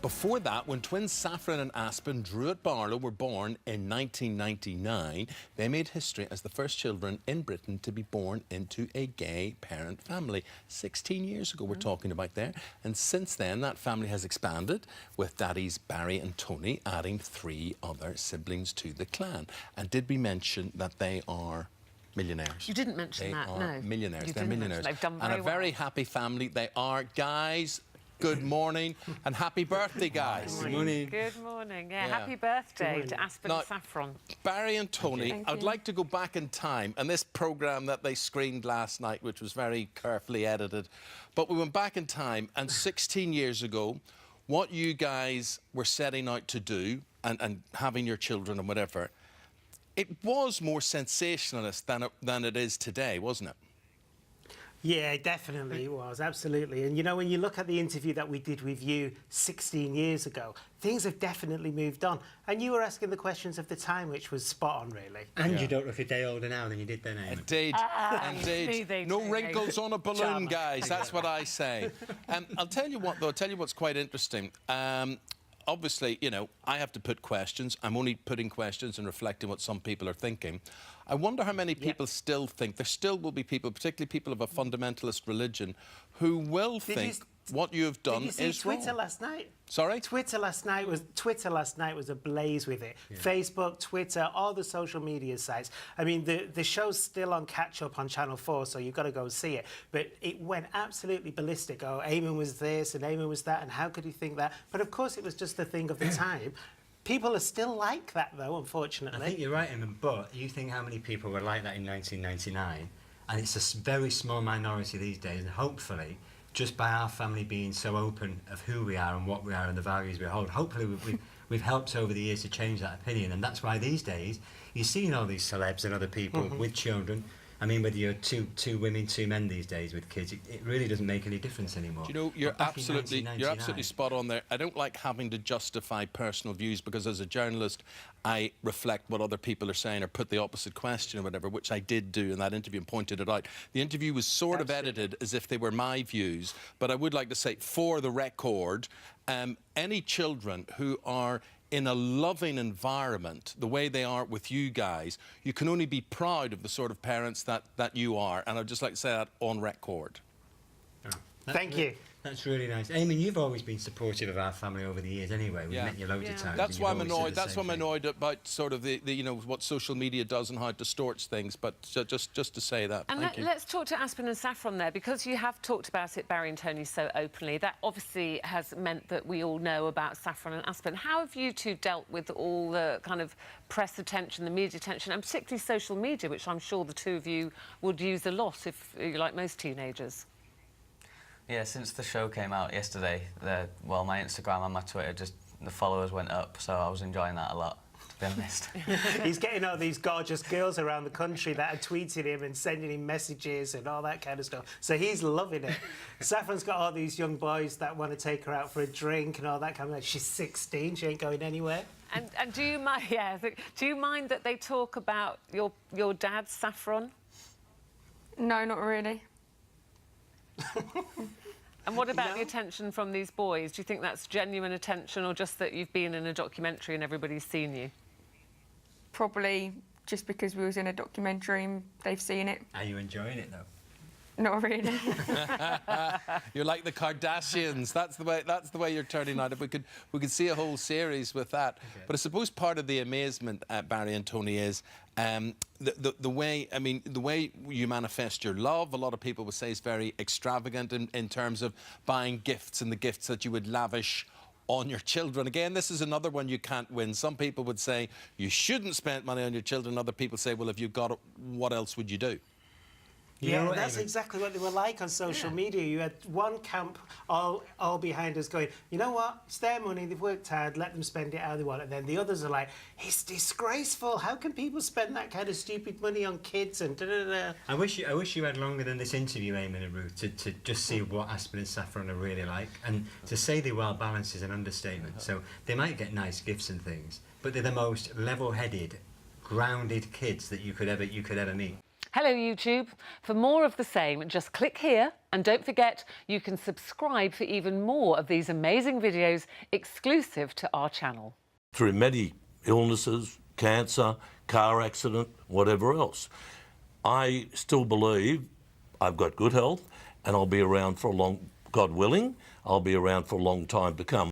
Before that, when twins Saffron and Aspen Drewitt-Barlow were born in 1999, they made history as the first children in Britain to be born into a gay parent family. 16 years ago, we're talking about there. And since then, that family has expanded, with daddies Barrie and Tony adding 3 other siblings to the clan. And did we mention that they are millionaires? You didn't mention that, no. They are millionaires. They're millionaires. They've done very well. And a very happy family they are. Guys, good morning and happy birthday, guys. Good morning. Good morning. Yeah, happy birthday to Aspen and Saffron. Barrie and Tony, I'd like to go back in time and this programme that they screened last night, which was very carefully edited, but we went back in time and 16 years ago, what you guys were setting out to do and having your children and whatever, it was more sensationalist than it is today, wasn't it? Yeah, definitely it was, absolutely. And, you know, when you look at the interview that we did with you 16 years ago, things have definitely moved on. And you were asking the questions of the time, which was spot on, really. And you don't look a day older now than you did then, Amy. Indeed, indeed. No wrinkles on a balloon, guys, that's what I say. I'll tell you what, though, I'll tell you what's quite interesting. Obviously, you know, I have to put questions. I'm only putting questions and reflecting what some people are thinking. I wonder how many people still think, there still will be people, particularly people of a fundamentalist religion, who will think what you have done is wrong. Did you see Twitter last night? Sorry? Twitter last night was ablaze with it. Yeah. Facebook, Twitter, all the social media sites. I mean, the show's still on catch-up on Channel 4, so you've got to go and see it. But it went absolutely ballistic. Oh, Eamon was this and Eamon was that, and how could he think that? But of course, it was just a thing of the time. People are still like that, though, unfortunately. I think you're right, Eamon, but you think how many people were like that in 1999, and it's a very small minority these days, and hopefully, just by our family being so open of who we are and what we are and the values we hold, hopefully we've helped over the years to change that opinion. And that's why these days you're seeing all these celebs and other people with children. I mean, whether you're two women, 2 men these days with kids, it really doesn't make any difference anymore. Do you know, you're absolutely spot on there. I don't like having to justify personal views because as a journalist, I reflect what other people are saying or put the opposite question or whatever, which I did do in that interview and pointed it out. The interview was sort of edited as if they were my views, but I would like to say, for the record, any children who are in a loving environment, the way they are with you guys, you can only be proud of the sort of parents that you are. And I'd just like to say that on record. Oh, Thank you. That's really nice. Amy, you've always been supportive of our family over the years anyway. We've met you loads of times. That's why I'm annoyed. That's why I'm annoyed about sort of the you know, what social media does and how it distorts things. But just to say that. And let's talk to Aspen and Saffron there, because you have talked about it, Barrie and Tony, so openly. That obviously has meant that we all know about Saffron and Aspen. How have you two dealt with all the kind of press attention, the media attention, and particularly social media, which I'm sure the two of you would use a lot if you're like most teenagers? Yeah, since the show came out yesterday, well, my Instagram and my Twitter, just the followers went up, so I was enjoying that a lot, to be honest. He's getting all these gorgeous girls around the country that are tweeting him and sending him messages and all that kind of stuff. So he's loving it. Saffron's got all these young boys that want to take her out for a drink and all that kind of stuff. She's 16, she ain't going anywhere. And do you mind? Yeah, do you mind that they talk about your dad, Saffron? No, not really. And what about the attention from these boys? Do you think that's genuine attention or just that you've been in a documentary and everybody's seen you? Probably just because we was in a documentary and they've seen it. Are you enjoying it, though? Not really. You're like the Kardashians. That's the way you're turning out. If we could see a whole series with that. Okay. But I suppose part of the amazement, Barrie and Tony, is the way you manifest your love. A lot of people would say is very extravagant in terms of buying gifts and the gifts that you would lavish on your children. Again, this is another one you can't win. Some people would say you shouldn't spend money on your children. Other people say, well, if you've got it, what else would you do? Yeah, that's exactly what they were like on social media. You had one camp all behind us going, you know what, it's their money, they've worked hard, let them spend it how they want. And then the others are like, it's disgraceful. How can people spend that kind of stupid money on kids and da-da-da? I wish you had longer than this interview, Eamon and Ruth, to just see what Aspen and Saffron are really like. And to say they're well balanced is an understatement. So they might get nice gifts and things, but they're the most level-headed, grounded kids that you could ever meet. Hello, YouTube. For more of the same, just click here And don't forget, you can subscribe for even more of these amazing videos exclusive to our channel. Through many illnesses, cancer, car accident, whatever else, I still believe I've got good health and I'll be around for a long, God willing, I'll be around for a long time to come.